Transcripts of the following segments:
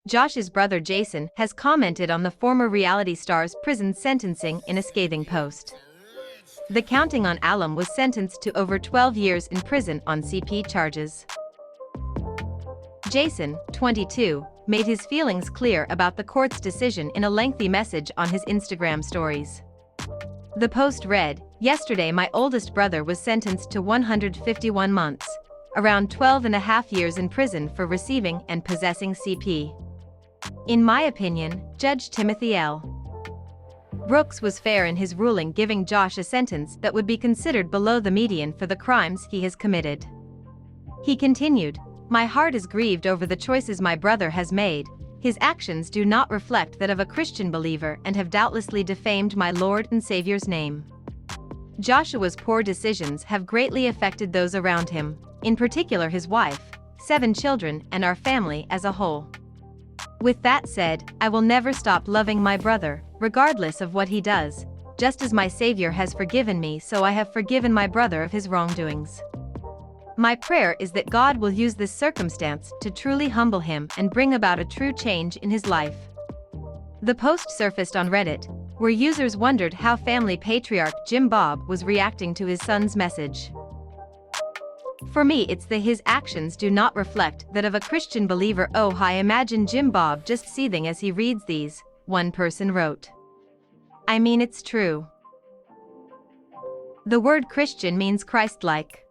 Josh's brother Jason has commented on the former reality star's prison sentencing in a scathing post. The counting on alum was sentenced to over 12 years in prison on CP charges. Jason, 22, made his feelings clear about the court's decision in a lengthy message on his Instagram stories. The post read, "Yesterday my oldest brother was sentenced to 151 months, around 12 and a half years in prison for receiving and possessing CP. In my opinion, Judge Timothy L. Brooks was fair in his ruling, giving Josh a sentence that would be considered below the median for the crimes he has committed." He continued, "My heart is grieved over the choices my brother has made. His actions do not reflect that of a Christian believer and have doubtlessly defamed my Lord and Savior's name. Joshua's poor decisions have greatly affected those around him, in particular his wife, 7 children, and our family as a whole. With that said, I will never stop loving my brother, regardless of what he does. Just as my Savior has forgiven me, so I have forgiven my brother of his wrongdoings. My prayer is that God will use this circumstance to truly humble him and bring about a true change in his life." The post surfaced on Reddit, where users wondered how family patriarch Jim Bob was reacting to his son's message. "For me, it's his actions do not reflect that of a Christian believer. Oh, I imagine Jim Bob just seething as he reads these," one person wrote. "I mean, it's true. The word Christian means Christ-like.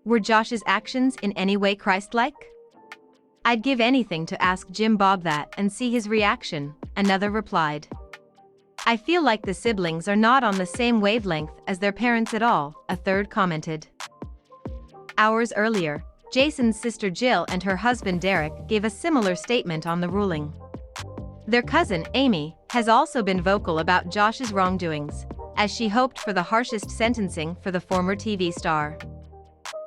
Were Josh's actions in any way Christ-like? I'd give anything to ask Jim Bob that and see his reaction," another replied. "I feel like the siblings are not on the same wavelength as their parents at all," a third commented. Hours earlier, Jason's sister Jill and her husband Derek gave a similar statement on the ruling. Their cousin, Amy, has also been vocal about Josh's wrongdoings, as she hoped for the harshest sentencing for the former TV star.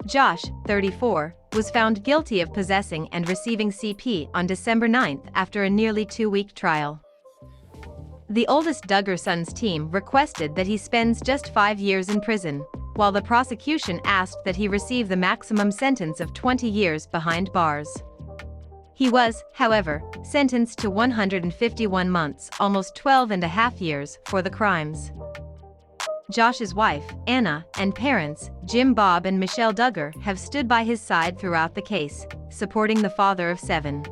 Josh, 34, was found guilty of possessing and receiving CP on December 9 after a nearly 2-week trial. The oldest Duggar son's team requested that he spends just 5 years in prison, while the prosecution asked that he receive the maximum sentence of 20 years behind bars. He was, however, sentenced to 151 months, almost 12 and a half years, for the crimes. Josh's wife, Anna, and parents, Jim Bob and Michelle Duggar, have stood by his side throughout the case, supporting the father of 7.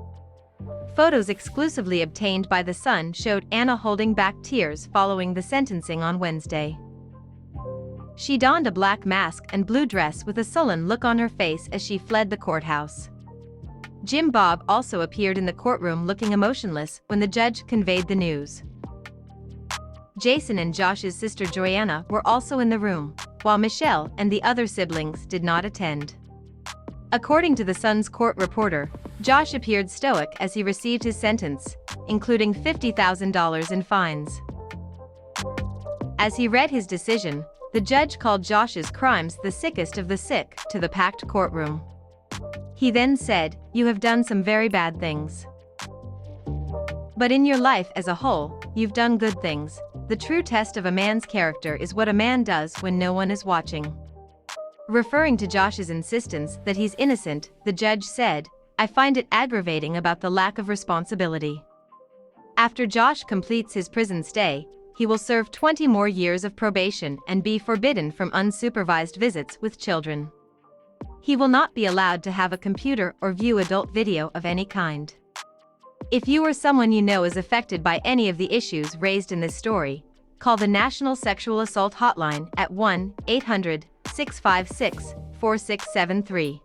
Photos exclusively obtained by The Sun showed Anna holding back tears following the sentencing on Wednesday. She donned a black mask and blue dress with a sullen look on her face as she fled the courthouse. Jim Bob also appeared in the courtroom looking emotionless when the judge conveyed the news. Jason and Josh's sister Joanna were also in the room, while Michelle and the other siblings did not attend. According to The Sun's court reporter, Josh appeared stoic as he received his sentence, including $50,000 in fines. As he read his decision, the judge called Josh's crimes the sickest of the sick to the packed courtroom. He then said, "You have done some very bad things. But in your life as a whole, you've done good things. The true test of a man's character is what a man does when no one is watching." Referring to Josh's insistence that he's innocent, the judge said, "I find it aggravating about the lack of responsibility. After Josh completes his prison stay, he will serve 20 more years of probation and be forbidden from unsupervised visits with children. He will not be allowed to have a computer or view adult video of any kind." If you or someone you know is affected by any of the issues raised in this story, call the National Sexual Assault Hotline at 1-800-656-4673.